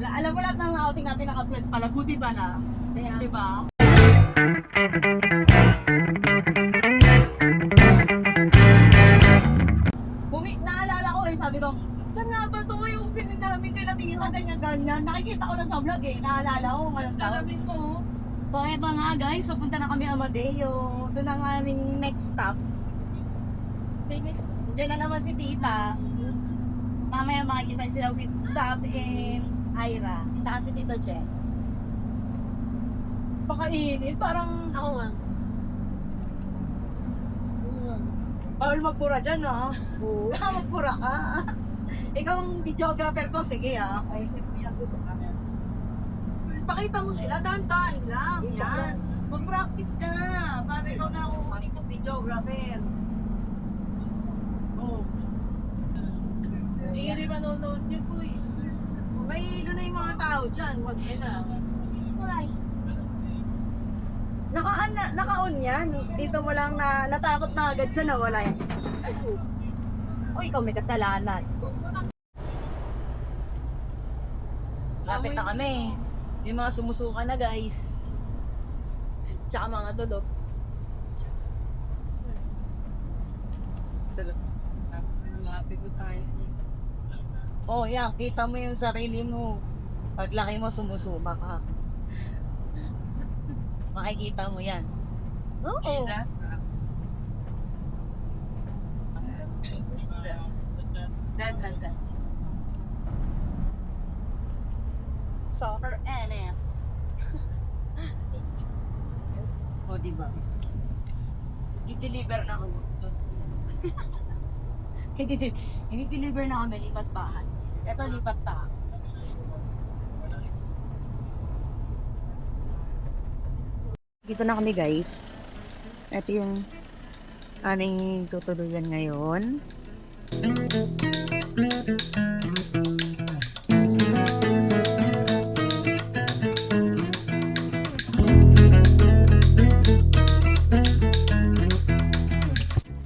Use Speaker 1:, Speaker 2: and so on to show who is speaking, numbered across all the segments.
Speaker 1: Alam mo lahat ng outing natin naka-vlog pala. Buti ba na?
Speaker 2: Kaya,
Speaker 1: Diba? Naalala ko sabi ko, saan nga ba ito yung sinin namin kailan tingin na ganyan-ganyan? Nakikita ko lang sa vlog Naalala ko kung anong tawag. So eto nga guys, pupunta na kami Amadeo. Doon ang aming next stop. Diyan na naman si Tita. Mamaya makikita sila with Sab and Ira. Tsaka si Tito Jen. Pakainit, parang...
Speaker 2: ako nga.
Speaker 1: Bawal magpura dyan, no? Oo. Magpura ka. Ikaw ang videographer ko, sige Ay, sige, ako ba? Pakita mo sila, dahan-dahan lang. Yan. Mag-practice ka. Para ikaw na ako manito videographer. Oh.
Speaker 2: Hindi manonood niyo po eh.
Speaker 1: May doon na yung mga tao dyan. Wag na. Naka-on yan. Dito mo lang na natakot na agad siya nawala yan. O ikaw may kasalanan. Lapit na kami. May mga sumusuka na guys. Tsaka mga dodok. Lapit ko tayo. Oh yan, kita mo yung sarili mo. Paglaki mo sumusuma ka. Makikita mo yan. Oo.
Speaker 2: Dad.
Speaker 1: Soccer NF. O, diba? I-deliver na ako. Hindi-deliver na kami, lipat bahay. Ito, lipat ta. Dito na kami guys. Ito yung aming tutuluyan ngayon.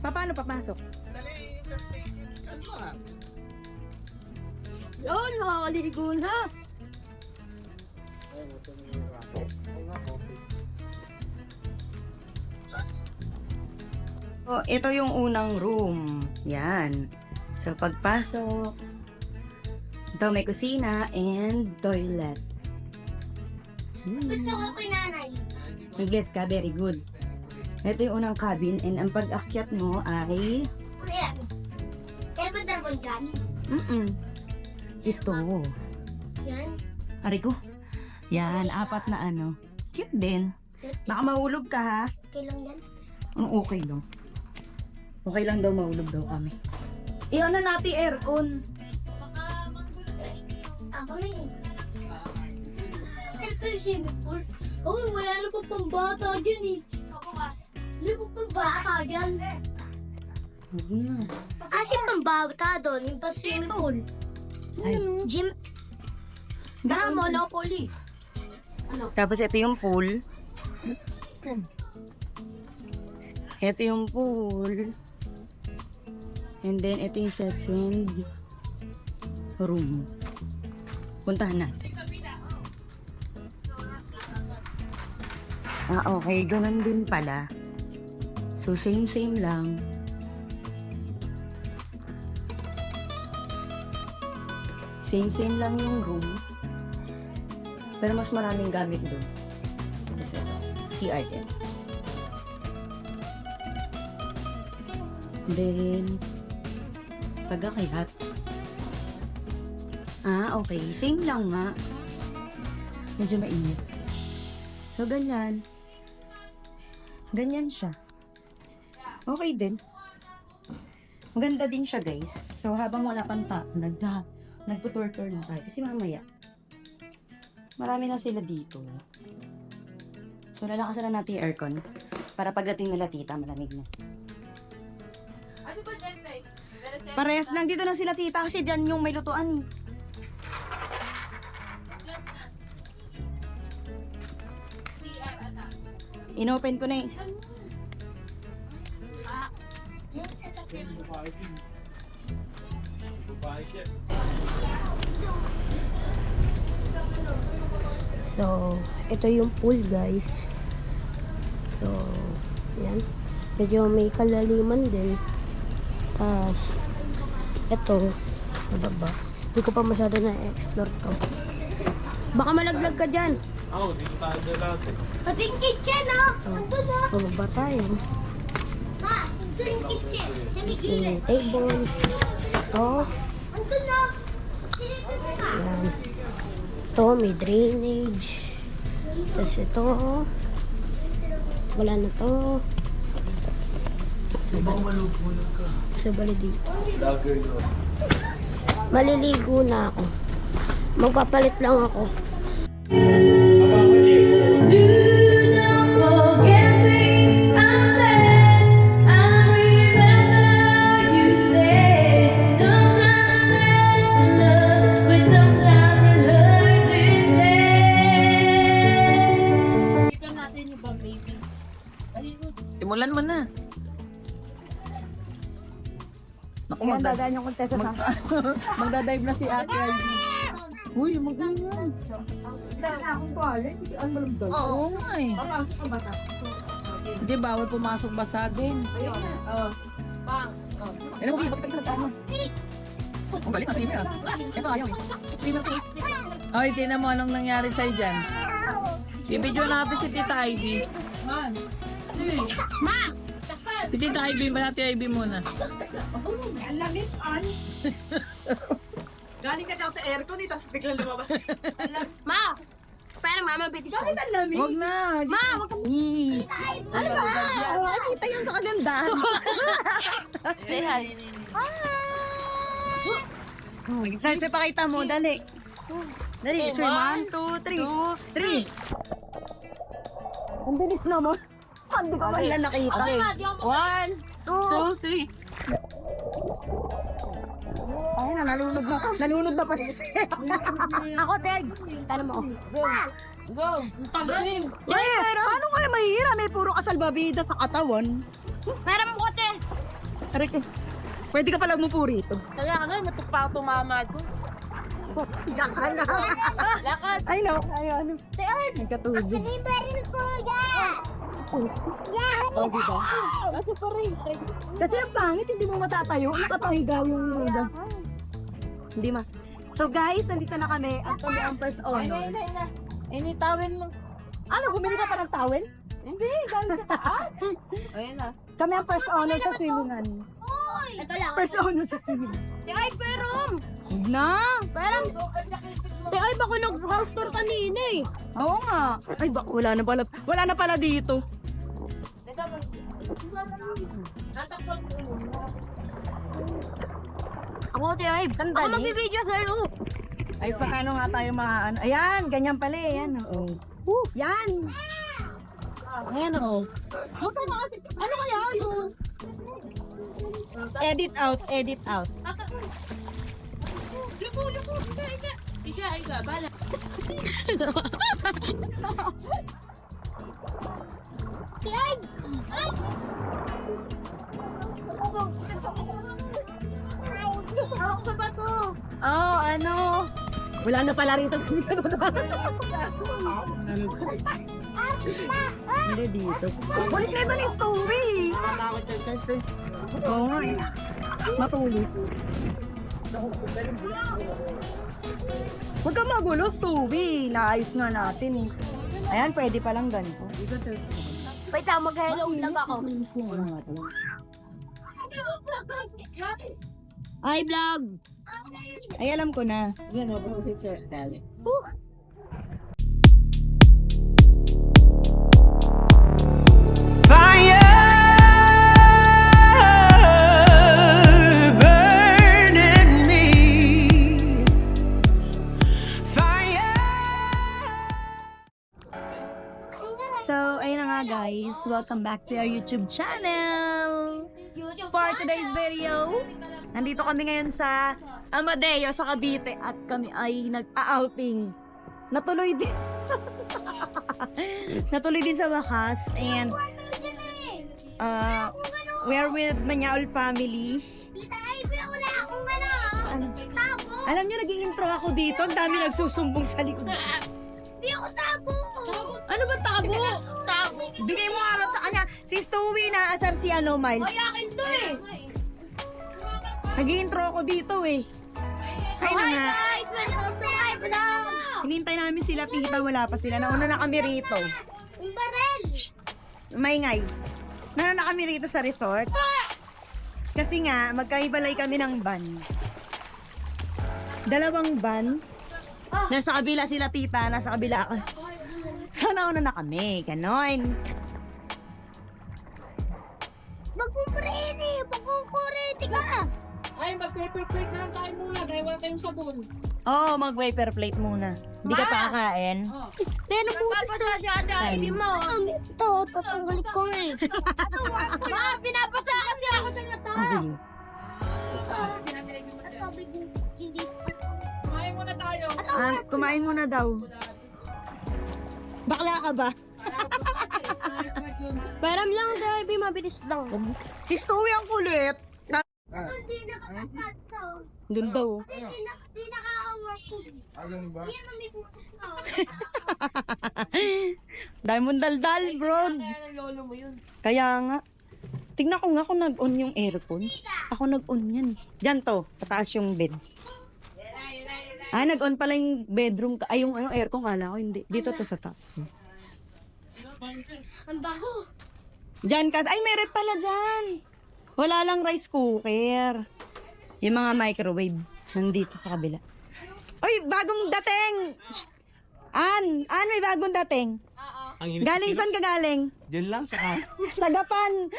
Speaker 1: Paano papasok?
Speaker 2: Oh, nakakaligo na.
Speaker 1: Oh, ito yung unang room. Yan. So, pagpasok, ito may kusina and toilet.
Speaker 3: Gusto ko kay nanay.
Speaker 1: Mag-bless ka, very good. Ito yung unang cabin and ang pag-akyat mo ay...
Speaker 3: Ano yan? Kaya ba darabon dyan?
Speaker 1: Ito.
Speaker 3: Yan.
Speaker 1: Ari ko. Yan, apat na ano. Cute din. Baka mahulog ka ha.
Speaker 3: Kailang yan?
Speaker 1: Okay lang. Okay lang daw mahulog daw kami. Iyon na natin aircon.
Speaker 3: Ako na yun. Ito yung swimming pool. Oh, wala na pang pambata dyan eh. Ako kas. Wala pang pambata dyan.
Speaker 1: Huwag na.
Speaker 3: Kasi pambata doon, yung pa swimming pool.
Speaker 1: Ay.
Speaker 3: Gym.
Speaker 2: Tara mo, Napoli.
Speaker 1: Tapos ito yung pool. Ito yung pool. And then ito yung second room. Puntahan natin. Okay. Ganun din pala. So, same lang. Same lang yung room. Pero mas maraming gamit doon. CR din. Then, pag-akyat. Okay. Same lang nga. Medyo mainit. So, ganyan. Ganyan siya. Okay din. Maganda din siya, guys. So, habang wala pang tao, nagtutour-tour na tayo. Kasi mamaya, marami na sila dito. So, lalakasan na natin yung aircon. Para pagdating nila tita, malamig na.
Speaker 2: Ano ba dyan, Tay?
Speaker 1: Parehas lang dito na sila tita kasi dyan yung may lutuan. Inopen ko na eh.
Speaker 4: So, ito yung pool, guys. So, yan. Medyo may kalaliman din. Tapos, ito, sa baba. Hindi ko pa masyado na-explore to. Baka malaglag ka dyan.
Speaker 3: Pati yung kitchen, ah. Andun, ah.
Speaker 4: Bumaba tayo.
Speaker 3: Ma, andun yung kitchen. Sa may
Speaker 4: Ito
Speaker 3: gilid.
Speaker 4: yung table. Ito.
Speaker 3: Andun, ah. Silipin mo ka.
Speaker 4: Yan. Ito, may drainage. Tapos ito. Wala na to. Sabali dito. Maliligo na ako. Magpapalit lang ako.
Speaker 2: Tignan natin yung bang baby. Simulan mo na.
Speaker 1: Ayan, dadaan yung contestant na.
Speaker 2: Magdadive na si Ate Ivy. Uy, mag-iwan.
Speaker 1: Akong tuwalin, kasi ang malumdol.
Speaker 2: Oo nga eh.
Speaker 1: Ang sa bata.
Speaker 2: Hindi, bawal pumasok basa din. Oo. Pang. Ano mo, bakit ka nag-ano? Ang galit na swimmer ah. Ito ayaw eh. Swimmer ko eh. Ay, tinan mo anong nangyari sa'yo dyan. Bibidyo natin si Tita Ivy. Ma! Si Tita Ivy, ba Tita Ivy muna?
Speaker 1: Ang lamig, an. Galing ka daw sa aircon, eh, tapos biglang lumabas.
Speaker 3: Ma! Parang mama, bitis ko.
Speaker 1: Bakit ang lamig?
Speaker 2: Huwag na!
Speaker 3: Ma, wag ka.
Speaker 1: Ano ba? Nakita yung sa kagandahan.
Speaker 2: Say hi.
Speaker 1: Saan pakita mo? Dali. Dali.
Speaker 2: Okay,
Speaker 1: So, 1, 2, 3. 3. Ang bilis naman. Hindi ko man lang nakita.
Speaker 2: Okay.
Speaker 3: Ma, di ako mag-
Speaker 2: 1, 2, 3.
Speaker 1: Ay na, nalunod na. Nalunod na pa siya.
Speaker 4: Ako, Ted. Tanong mo.
Speaker 2: Go! Pag-rim!
Speaker 1: Paano kaya mahihira? May puro kasalbabida sa katawan.
Speaker 3: Meron mo kote.
Speaker 1: Aray ko. Pwede ka pala mupuri ito.
Speaker 2: Kaya ka na, matupa tumama ko.
Speaker 1: Diyan ka na.
Speaker 2: Lakad!
Speaker 1: Ay, no. Ay, ano. Nagkatubig.
Speaker 3: Delivery ko, yeah!
Speaker 1: Oh, diba? Kasi ang pangit, hindi mo matatayo. Nakapahiga yung iba. Hindi ma. So guys, nandito na kami at kami ang first honor.
Speaker 2: Any towel mo?
Speaker 1: Ano, bumili ka pa ng towel?
Speaker 2: Hindi, galing sa taas. Ayan na.
Speaker 1: Kami ang first honor sa swimmingan.
Speaker 3: Ito lang.
Speaker 1: First honor sa swimming.
Speaker 3: Ay, pero.
Speaker 1: Huwag na.
Speaker 3: Parang. Ay, bako nag-house tour kanina eh.
Speaker 1: Oo nga. Ay, wala na pala. Wala na pala dito.
Speaker 3: Ako, Ay, ako magbibideo sa'yo.
Speaker 1: Ay, paano nga tayo maaan? Ayan, ganyan pala eh. Yan, oo. Yan.
Speaker 2: Ayan o.
Speaker 1: Ano kaya yun? Edit out, edit out.
Speaker 3: Luko. Ika, bala. Ay! Ako sa bato.
Speaker 1: Oh, ano? Wala na pala rito. Hindi dito. Kulit na ito ni Story. Oo nga eh. Matulog. Huwag kang magulo, Story. Naayos nga natin eh. Ayan, pwede palang ganito.
Speaker 3: Wait lang, mag-hello vlog ako. Hi, vlog!
Speaker 1: Ay, alam ko na.
Speaker 5: Fire burning me. Fire.
Speaker 1: So, ayun na nga guys. Welcome back to our YouTube channel. For today's video, nandito kami ngayon sa Amadeo sa Cavite at kami ay nag-outing. Natuloy din. Natuloy din sa wakas and we're with Manyaol family.
Speaker 3: Tita Ivy, wala akong ano. Tapo.
Speaker 1: Alam nyo, nag-i-intro ako dito. Ang dami nagsusumbong sa likod.
Speaker 3: Hindi ako tabo!
Speaker 1: Ano ba tabo?
Speaker 3: Tabo!
Speaker 1: Bigay mo araw sa kanya. Si Stewie naasar si Miles.
Speaker 3: Ay, akin to eh!
Speaker 1: Nag-intro ako dito eh.
Speaker 3: So,
Speaker 1: Ay na
Speaker 3: hi
Speaker 1: nga.
Speaker 3: guys! Welcome to my vlog!
Speaker 1: Hinintay namin sila tita, wala pa sila. Nauna na kami rito.
Speaker 3: Yung barel!
Speaker 1: Maingay. Nauna na kami rito sa resort. Kasi nga, magkaibalay kami ng van. Dalawang van. Nasa kabila sila tita, nasa kabila ako. So, nauna na kami. Ganon.
Speaker 3: Magpupreni! Magpupreni ka!
Speaker 2: Ay, mag-paper plate na lang tayo muna dahil wala tayong sabon.
Speaker 1: Oo, mag-wiper plate muna. Hindi ka pa kakain.
Speaker 3: Pero pinapasa si Ate Ivy mo. Ito, tatanggalin ko nga eh. Ma, pinapasa kasi ako sa mata. Hindi.
Speaker 2: Kumain muna tayo.
Speaker 1: Kumain muna daw. Bakla ka ba?
Speaker 3: Param lang, Ate Ivy, mabilis lang.
Speaker 1: Si Stewie ang kulit.
Speaker 3: Hindi nakakataw.
Speaker 1: Doon daw.
Speaker 3: Hindi nakaka-work ko. Yan ang may putos na.
Speaker 1: Dahil mong daldal, bro.
Speaker 3: Kaya ng lolo mo yun.
Speaker 1: Kaya nga. Tignan ko nga kung nag-on yung aircon. Ako nag-on yan. Diyan to. Pataas yung bed. Nag-on pala yung bedroom. Ay, yung aircon. Kala ko hindi. Dito to sa top.
Speaker 3: Ang baho.
Speaker 1: Diyan kasi. Ay, may rep pala dyan. Wala lang rice cooker. Yung mga microwave. Nandito sa kabila. Uy, bagong dating! Shh! An, may bagong dating. Galing saan ka galing?
Speaker 6: Diyan lang sa
Speaker 1: Sa Gapan.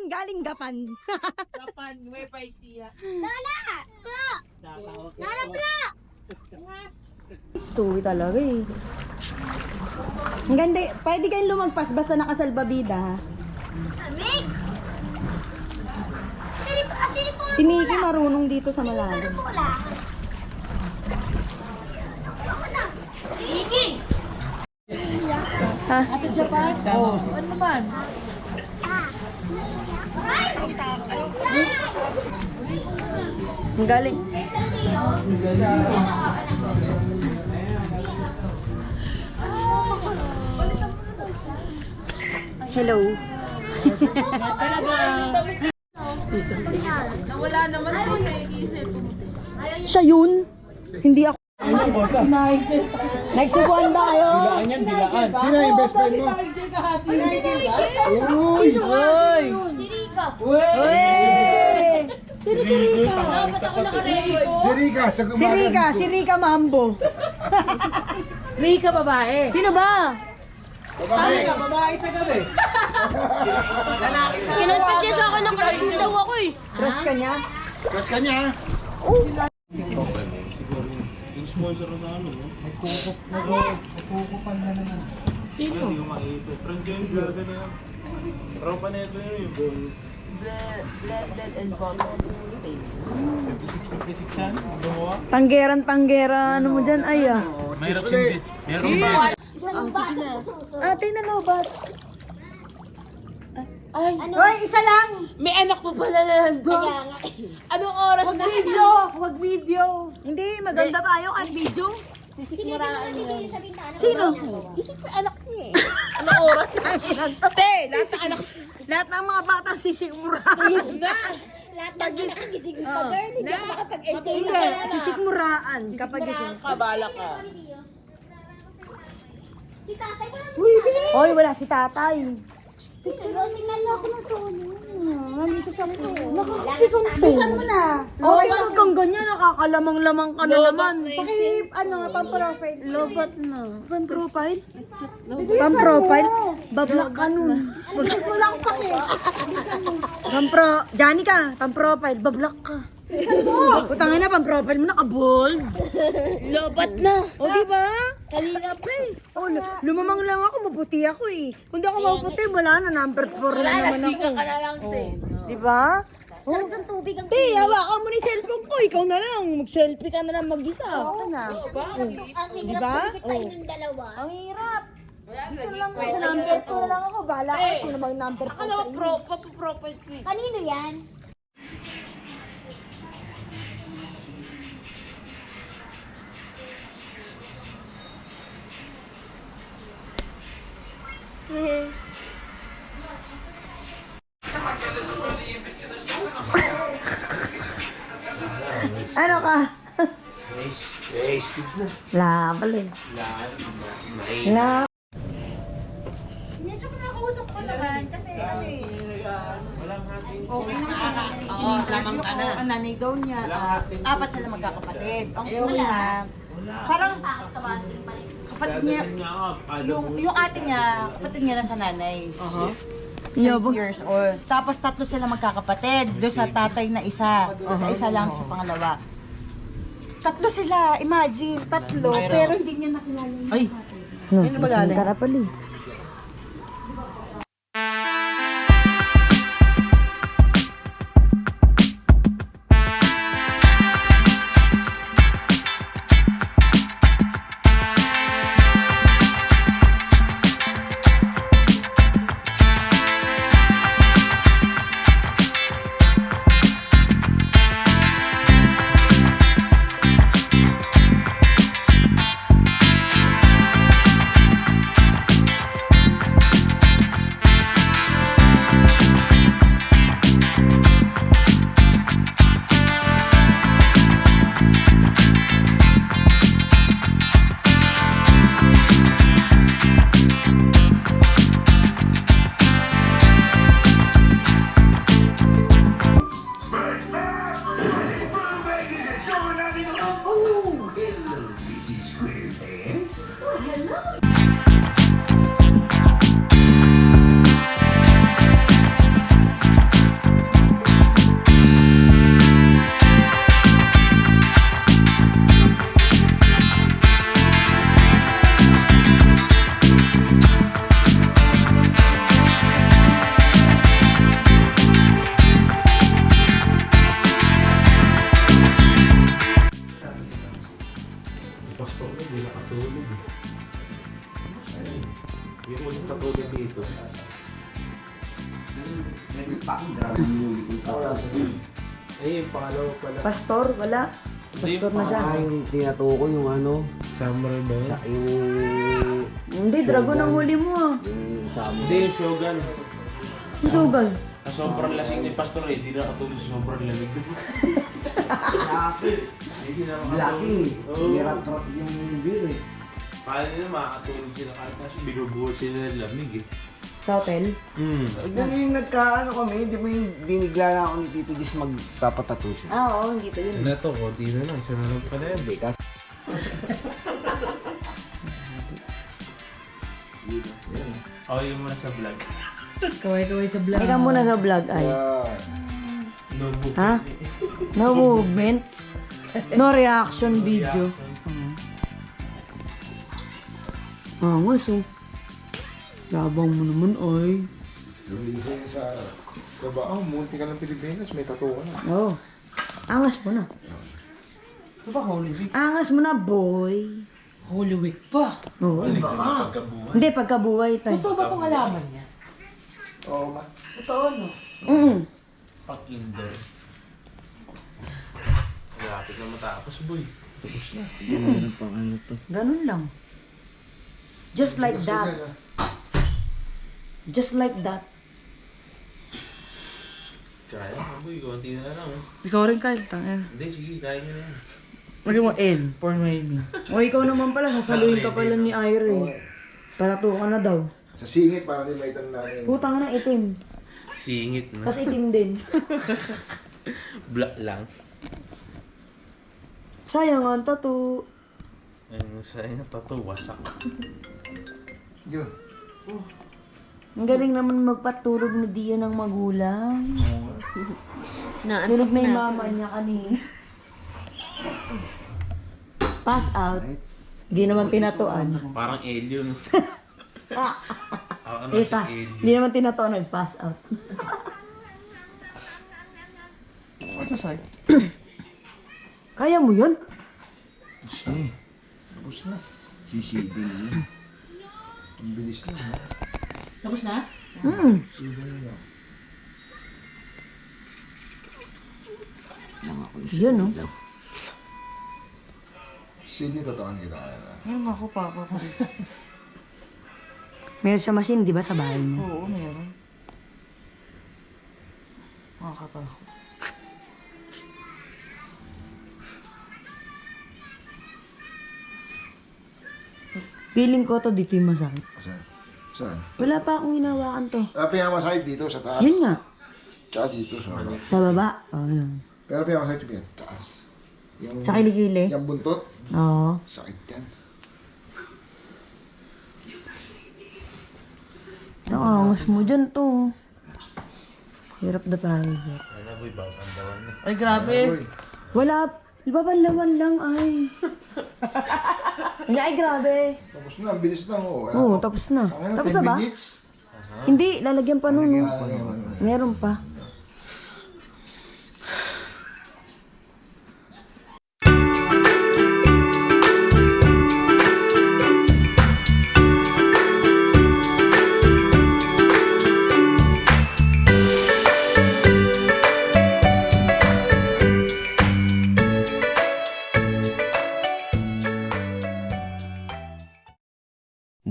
Speaker 1: Galing Gapan.
Speaker 2: Japan, may paisiya.
Speaker 3: Lola! Lola, bro!
Speaker 1: Stewie talaga eh. Ang ganda. Pwede kayong lumagpas basta nakasalbabida ha.
Speaker 3: Amig! Sinipo
Speaker 1: Si Mickey marunong dito sa malalim.
Speaker 3: pula. Iki!
Speaker 1: Ha?
Speaker 2: Sa Japan? Oo. Ano naman?
Speaker 1: Ang galing. Hello.
Speaker 2: Nawala naman ako eh.
Speaker 1: Siya yun. Hindi ako. Nagsubuan ba kayo?
Speaker 6: Sino yung best friend mo?
Speaker 2: Uy!
Speaker 3: Si Rika. Dapat ako naka-record.
Speaker 6: Si
Speaker 1: Si Rika Mambo.
Speaker 2: Rika babae.
Speaker 1: Sino ba?
Speaker 2: Babae sa gabi.
Speaker 3: Kinonfess niya sa akin na crush mo daw ako eh.
Speaker 1: Crush ka niya?
Speaker 6: Crush ka niya ha?
Speaker 1: Tanggeran, ano mo dyan? Ay ah.
Speaker 6: Mahirap sindi. Mahirap sindi.
Speaker 1: Ate na lobat. Ay, hoy, isa lang.
Speaker 2: May anak mo pala na nandun. Anong oras na siya?
Speaker 1: Wag video. Hindi, maganda tayo kahit video.
Speaker 2: Sisikmuraan niya.
Speaker 1: Sino?
Speaker 2: Isip ko anak niya eh. Anong oras na? Te, nasa anak.
Speaker 1: Lahat ng mga batang sisikmura.
Speaker 2: Na!
Speaker 3: Lahat ng gising ko pa, girl. Hindi ako makapag-enjoy na
Speaker 1: Hindi,
Speaker 3: kaya na.
Speaker 1: sisikmuraan kapag gising.
Speaker 2: Kabala ka.
Speaker 3: Si tatay ko lang.
Speaker 1: Hoy, wala si tatay.
Speaker 3: Tingnan mo ako ng solo.
Speaker 1: Nandito sa po. Nakakapisan mo na. Okay, wag kang ganyan. Nakakalamang-lamang ka na naman. Pang-profile. Lobat na. Pang-profile? Pang-profile? Bablak ka nun. Bilis mo lang pa Johnny ka, pang-profile. Bablak ka. Utangin na, pang-profile mo naka-bold.
Speaker 3: Lobat na.
Speaker 1: O, diba?
Speaker 3: Kanina pa eh.
Speaker 1: Oh, lumamang lang ako, maputi ako eh. Kung di ako maputi, wala na, number 4 na naman ako.
Speaker 2: Ka na lang, te.
Speaker 1: Diba?
Speaker 3: Sarap ng tubig ang
Speaker 1: Te, hawakan mo na yung cellphone ko. Ikaw na lang. Mag-selfie ka na lang mag-isa. Oo na.
Speaker 3: Ang hirap
Speaker 1: Diba?
Speaker 3: tubig sa inyong dalawa.
Speaker 1: Ang hirap. Dito lang ako. Sa number 2 na lang ako. Bahala ka. Sino bang number 4 sa inyo?
Speaker 2: Profile ko eh.
Speaker 3: Kanino yan?
Speaker 4: Wala pala eh. Wala.
Speaker 1: Medyo kinakausap ko naman kasi ano eh. Okay naman siya.
Speaker 2: Oo, lamang ka na.
Speaker 1: Ang nanay daw niya, apat sila magkakapatid. Ang una, parang kapatid niya, yung ate niya, kapatid niya na sa nanay. 8 years old. Tapos 3 sila magkakapatid. Doon sa tatay na isa. Isa lang sa pangalawa. 3 sila, imagine, 3. Pero hindi niya nakilala yung
Speaker 2: Ay,
Speaker 1: Ano ba galing?
Speaker 4: Karapali.
Speaker 7: Pastor na, hindi nakatulog eh. Yung ulit katulog dito. Ay, yung pangalawa pala.
Speaker 4: Pastor, wala. Pastor na siya.
Speaker 8: Yung tinatuko yung ano,
Speaker 7: Samurai ba yun?
Speaker 8: yung
Speaker 4: Hindi, dragon ang huli mo ah.
Speaker 8: samurai.
Speaker 7: Hindi, yung Shogun.
Speaker 4: Sugal.
Speaker 7: Sa sobrang lasing ni Pastor eh, di nakatulog sa sobrang lamig.
Speaker 8: Lasing eh.
Speaker 7: Oo.
Speaker 8: Nirat-rat yung beer eh.
Speaker 7: Paano nila makakatulog sila kahit kasi binubuhat sila ng lamig eh.
Speaker 4: Sa hotel.
Speaker 8: Ganun yung nagkaano kami, di ba yung binigla na ako ni Tito Jis magpapatato siya.
Speaker 4: Ah, oo, hindi to yun.
Speaker 7: Ano to, konti na lang, isa na lang pala yan.
Speaker 8: Hindi, kasi
Speaker 7: Oh, yung muna sa vlog.
Speaker 2: kaway-kaway sa vlog.
Speaker 4: Ikaw muna sa vlog ay.
Speaker 7: No book.
Speaker 4: Ha? No movement. No reaction video. Angas oh. Labang mo naman ay.
Speaker 6: Isa yung sa Trabaho, munti ka ng Pilipinas, may tattoo ka na.
Speaker 4: Oh. Angas mo na.
Speaker 2: Ano ba Holy Week?
Speaker 4: Angas mo na, boy.
Speaker 2: Holy Week pa.
Speaker 4: Oo. Hindi, pagkabuhay tayo.
Speaker 2: Totoo ba itong halaman niya?
Speaker 6: Oo, ma.
Speaker 2: Totoo, no?
Speaker 7: Pang indoor. Malapit na matapos, boy. Tapos na.
Speaker 8: meron pang ano to.
Speaker 4: Ganun lang. Just like that. Just like that.
Speaker 7: Kaya ka, boy. Konti na lang.
Speaker 2: Ikaw rin Kyle, tangin.
Speaker 7: Hindi, sige. Kaya nyo na yan.
Speaker 2: Lagyan mo N for Noemi.
Speaker 4: O ikaw naman pala, sasaluhin ka pala ni Ira eh. Palato ka na daw.
Speaker 6: Sa singit, para din may natin.
Speaker 4: Putang na itim.
Speaker 7: Singit na.
Speaker 4: Tapos itim din.
Speaker 7: Black lang.
Speaker 4: Sayang ang tattoo.
Speaker 7: Ayun, sa'yo na tato, wasak.
Speaker 6: Yun.
Speaker 4: Ang galing naman magpatulog ni Dia ng magulang. Tulog na yung mama niya kanina. Pass out. Di naman tinatuan.
Speaker 7: Parang alien. Ano si
Speaker 4: Isa,
Speaker 7: alien?
Speaker 4: di naman tinatuan, nag-pass out.
Speaker 2: Ano sa'yo?
Speaker 4: Kaya mo yun?
Speaker 6: Tapos na.
Speaker 8: Sisiding yun.
Speaker 6: Ang bilis na. Ha?
Speaker 2: Tapos na?
Speaker 4: Yun no?
Speaker 6: Sydney, tatakan kita kaya na.
Speaker 2: Meron ako, Papa.
Speaker 4: Meron sa machine, di ba, sa bahay mo?
Speaker 2: Oo, meron. Makakatakot.
Speaker 1: Feeling ko to dito yung masakit.
Speaker 6: Saan? Saan?
Speaker 1: Wala pa akong hinawakan to.
Speaker 6: Pinakamasakit dito sa taas.
Speaker 1: Yan nga.
Speaker 6: Tsaka dito sa ano.
Speaker 1: Sa baba. Oh, yun.
Speaker 6: Pero pinakamasakit yung taas. Yung,
Speaker 1: Sa kilikili.
Speaker 6: yung buntot,
Speaker 1: Oo.
Speaker 6: sakit yan.
Speaker 1: Nakangas mo dyan to. Hirap na tayo.
Speaker 2: Ay, grabe.
Speaker 6: Uy,
Speaker 1: Wala. Ibabanlawan lang ay. Ay, grabe.
Speaker 6: tapos na, ang bilis lang.
Speaker 1: Oo, tapos na.
Speaker 6: Ang
Speaker 1: Tapos
Speaker 6: 10
Speaker 1: na ba?
Speaker 6: minutes.
Speaker 1: Hindi, lalagyan pa nun.
Speaker 6: Ah, yun.
Speaker 1: Meron pa.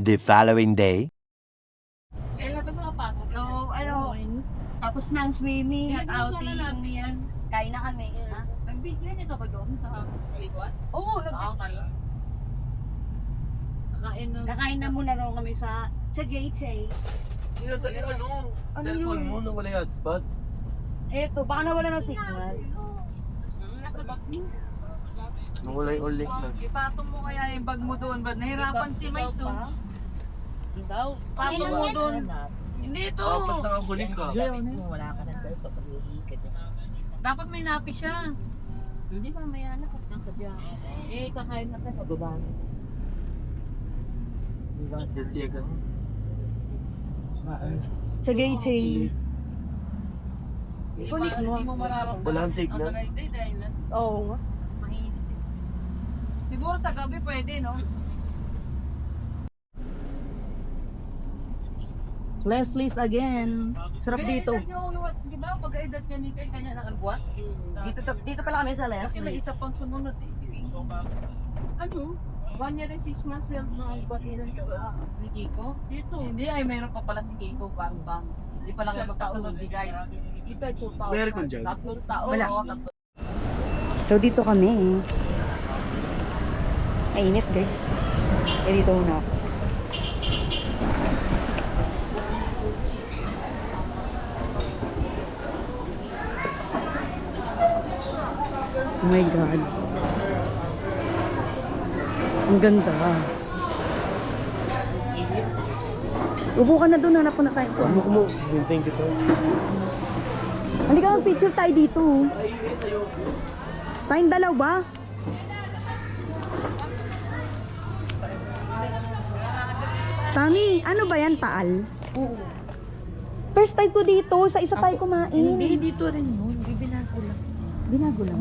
Speaker 5: The following day.
Speaker 1: So, ano, tapos na ang swimming at outing. Kain na kami. Ha?
Speaker 2: Nag-video niyo ba doon sa paliguan?
Speaker 1: Oo, kakain na muna raw kami sa gate eh.
Speaker 7: Nasa ano?
Speaker 1: Ano
Speaker 7: Cellphone
Speaker 1: yun?
Speaker 7: mo nung wala yung hotspot.
Speaker 1: Eto, baka nawala ng signal.
Speaker 2: Nasa bag mo.
Speaker 7: Nung wala yung ulit na.
Speaker 2: Ipatong mo kaya yung bag mo doon. Ba't nahirapan si Maiso? Daw. Patong mo doon. Hindi ito.
Speaker 7: Dapat nakakulik ka.
Speaker 2: Dapat may napi siya. Hindi pa may anak at nasa diyan. Eh, kakain na tayo. Bababa.
Speaker 7: Titiyagan.
Speaker 1: Sa gate eh.
Speaker 2: Hindi mo mararamdaman.
Speaker 7: Walang signal.
Speaker 2: Ang tagay dahil
Speaker 1: Oo nga.
Speaker 2: mainit. Siguro sa gabi pwede, no?
Speaker 1: Leslie's again. Sarap dito.
Speaker 2: Di ba, pag-edad niya ni Kay, kanya ng agwat?
Speaker 1: Dito pala kami sa
Speaker 2: Kasi may
Speaker 1: Leslie's.
Speaker 2: isa pang sumunod eh. Sige. Ano? 1 year and 6 months lang na agwat ni Kiko? Dito. Hindi, ay mayroon pa pala si Kiko. Bang. Hindi pala kayo magkasunod ni Guy. Ito ay 2 taon.
Speaker 7: Meron ko dyan.
Speaker 2: 3 taon.
Speaker 1: Wala.
Speaker 2: Oo, 3
Speaker 1: So dito kami. Ay, init guys. Eh dito muna ako. Oh my God. Ang ganda. Upo ka na doon, hanap ko na kain ko.
Speaker 7: Thank you, bro.
Speaker 1: Halika, mag-picture tayo dito. Tayong dalaw ba? Tami, ano ba yan, taal? Oo. First time ko dito, sa isa tayo kumain.
Speaker 2: Hindi, dito rin yun. Binago lang.
Speaker 1: Binago lang.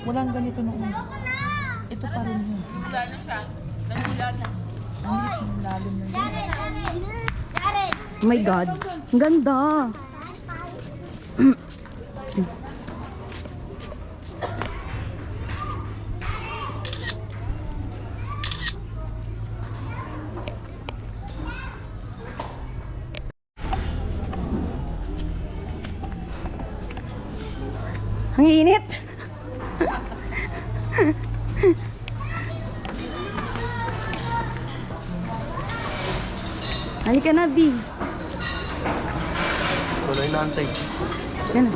Speaker 2: Walang ganito noon. Ito pa rin yun. Wala na siya. Nagula na. Ang lalim na yun.
Speaker 1: Oh my God. Ang ganda. Ang init. Halika na, B.
Speaker 7: Wala yung naantay.
Speaker 1: Yan.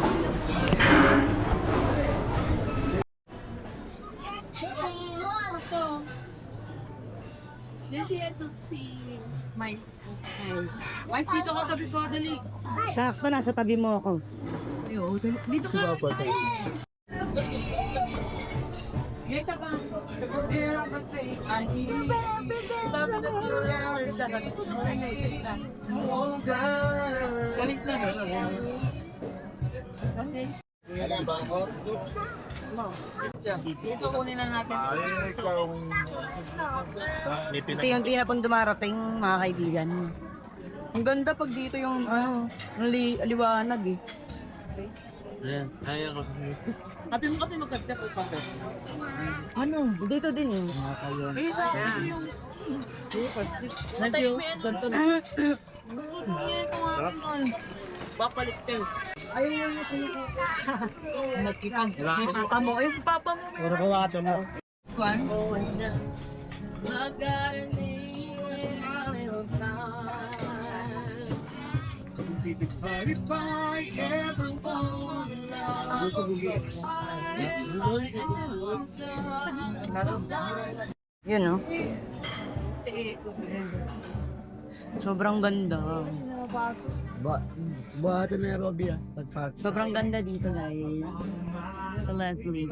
Speaker 2: Mais, dito ka tabi ko, dali.
Speaker 1: Sakto, nasa tabi mo ako.
Speaker 2: Dito ka. Dito ka. Balik na. Dito kunin na natin.
Speaker 1: Unti-unti na pang dumarating, mga kaibigan. Ang ganda pag dito yung, liwanag eh.
Speaker 7: Ayan, kaya ko.
Speaker 2: Sabi mo kasi magkagda ko pa.
Speaker 1: Ano? Dito din eh.
Speaker 2: Eh, sa akin yung... Nandiyo, ganito na. Papalit kayo. Ayun yung kinikita. Nagkipang. May papa mo. Yung papa mo.
Speaker 7: Puro kawato mo.
Speaker 2: One.
Speaker 1: Yun, no? Sobrang ganda.
Speaker 8: Buhatan na yung Robby ah.
Speaker 1: Sobrang ganda dito, guys. Sa Leslie.